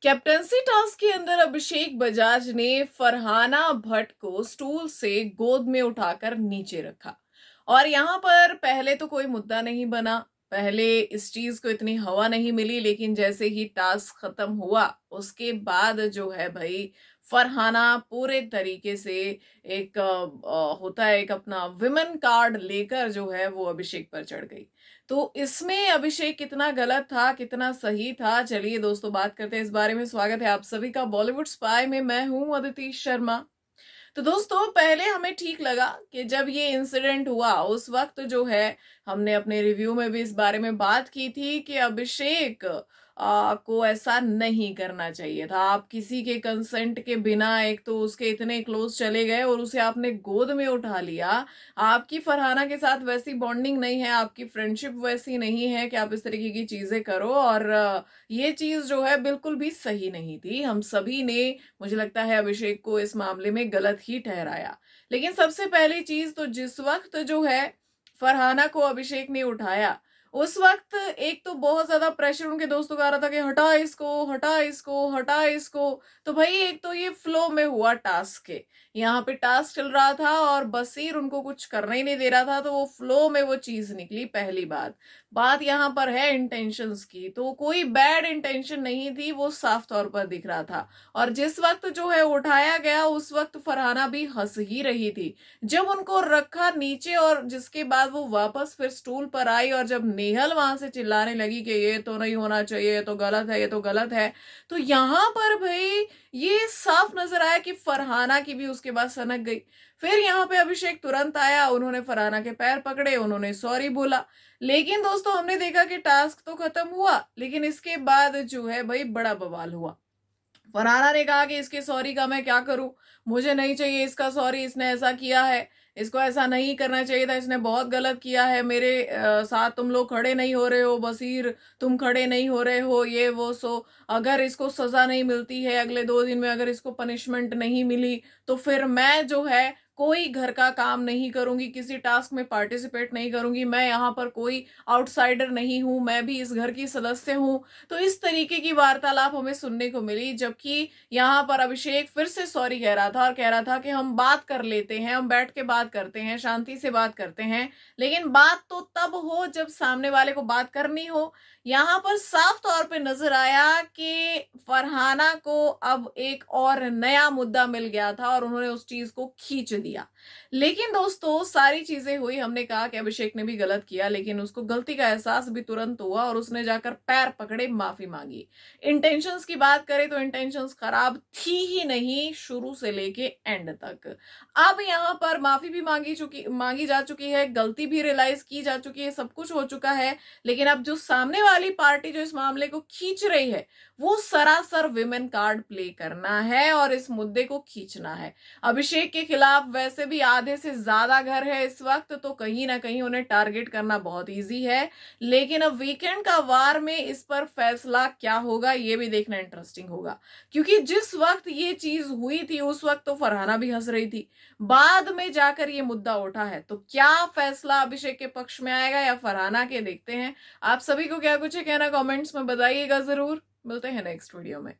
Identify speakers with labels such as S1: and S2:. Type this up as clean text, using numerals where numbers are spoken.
S1: Captaincy task के अंदर अभिषेक बजाज ने फरहाना भट्ट को स्टूल से गोद में उठाकर नीचे रखा। और यहां पर पहले तो कोई मुद्दा नहीं बना, पहले इस चीज को इतनी हवा नहीं मिली, लेकिन जैसे ही टास्क खत्म हुआ उसके बाद जो है भाई, फरहाना पूरे तरीके से एक होता है एक अपना विमेन कार्ड लेकर जो है वो अभिषेक पर चढ़ गई। तो इसमें अभिषेक कितना गलत था, कितना सही था, चलिए दोस्तों बात करते हैं इस बारे में। स्वागत है आप सभी का बॉलीवुड स्पाई में। मैं हूं अदिति शर्मा। तो दोस्तों पहले हमें ठीक लगा कि जब ये इंसिडेंट हुआ उस वक्त जो है हमने अपने रिव्यू में भी इस बारे में बात की थी कि अभिषेक को ऐसा नहीं करना चाहिए था। आप किसी के कंसेंट के बिना एक तो उसके इतने क्लोज चले गए और उसे आपने गोद में उठा लिया। आपकी फरहाना के साथ वैसी बॉन्डिंग नहीं है, आपकी फ्रेंडशिप वैसी नहीं है कि आप इस तरीके की चीजें करो। और ये चीज जो है बिल्कुल भी सही नहीं थी। हम सभी ने, मुझे लगता है, अभिषेक को इस मामले में गलत ही ठहराया। लेकिन सबसे पहली चीज तो जिस वक्त जो है फरहाना को अभिषेक ने उठाया, उस वक्त एक तो बहुत ज्यादा प्रेशर उनके दोस्तों का आ रहा था कि हटा इसको, हटा इसको, हटा इसको। तो भाई एक तो ये फ्लो में हुआ टास्क के, यहाँ पे टास्क चल रहा था और बसीर उनको कुछ करना ही नहीं दे रहा था, तो वो फ्लो में वो चीज निकली। पहली बात यहाँ पर है इंटेंशंस की, तो कोई बैड इंटेंशन नहीं थी, वो साफ तौर पर दिख रहा था। और जिस वक्त जो है उठाया गया उस वक्त फरहाना भी हंस ही रही थी। जब उनको रखा नीचे और जिसके बाद वो वापस फिर स्टूल पर आई और जब नेहल वहां से चिल्लाने लगी कि ये तो नहीं होना चाहिए, ये तो गलत है, ये तो गलत है, तो यहां पर भाई ये साफ नजर आया कि फरहाना की भी उसके बाद सनक गई। फिर यहाँ पे अभिषेक तुरंत आया, उन्होंने फरहाना के पैर पकड़े, उन्होंने सॉरी बोला। लेकिन दोस्तों हमने देखा कि टास्क तो खत्म हुआ, लेकिन इसके बाद जो है भाई बड़ा बवाल हुआ। फरहाना ने कहा कि इसके सॉरी का मैं क्या करूं, मुझे नहीं चाहिए इसका सॉरी, इसने ऐसा किया है, इसको ऐसा नहीं करना चाहिए था, इसने बहुत गलत किया है, मेरे साथ तुम लोग खड़े नहीं हो रहे हो, बसीर तुम खड़े नहीं हो रहे हो, ये वो सो। अगर इसको सजा नहीं मिलती है अगले 2 दिन में, अगर इसको पनिशमेंट नहीं मिली, तो फिर मैं जो है कोई घर का काम नहीं करूंगी, किसी टास्क में पार्टिसिपेट नहीं करूंगी, मैं यहाँ पर कोई आउटसाइडर नहीं हूं, मैं भी इस घर की सदस्य हूं। तो इस तरीके की वार्तालाप हमें सुनने को मिली, जबकि यहाँ पर अभिषेक फिर से सॉरी कह रहा था और कह रहा था कि हम बात कर लेते हैं, हम बैठ के बात करते हैं, शांति से बात करते हैं। लेकिन बात तो तब हो जब सामने वाले को बात करनी हो। यहाँ पर साफ तौर पे नजर आया कि फरहाना को अब एक और नया मुद्दा मिल गया था और उन्होंने उस चीज को खींच दिया। लेकिन दोस्तों सारी चीजें हुई, हमने कहा कि अभिषेक ने भी गलत किया, लेकिन उसको गलती का एहसास भी तुरंत हुआ और उसने जाकर पैर पकड़े, माफी मांगी। इंटेंशंस की बात करें तो इंटेंशंस खराब थी ही नहीं, शुरू से लेके एंड तक। अब यहाँ पर माफी भी मांगी जा चुकी है, गलती भी रियलाइज की जा चुकी है, सब कुछ हो चुका है। लेकिन अब जो सामने वाली पार्टी जो इस मामले को खींच रही है, वो सरासर विमेन कार्ड प्ले करना है और इस मुद्दे को खींचना है। अभिषेक के खिलाफ वैसे भी आधे से ज्यादा घर है इस वक्त, तो कहीं ना कहीं उन्हें टारगेट करना बहुत इजी है। लेकिन अब वीकेंड का वार में इस पर फैसला क्या होगा ये भी देखना इंटरेस्टिंग होगा, क्योंकि जिस वक्त ये चीज हुई थी उस वक्त तो फरहाना भी हंस रही थी, बाद में जाकर ये मुद्दा उठा है, तो क्या फैसला अभिषेक के पक्ष में आएगा या फरहाना के, देखते हैं। आप सभी को क्या कुछ है कहना, कमेंट्स में बताइएगा जरूर। मिलते हैं नेक्स्ट वीडियो में।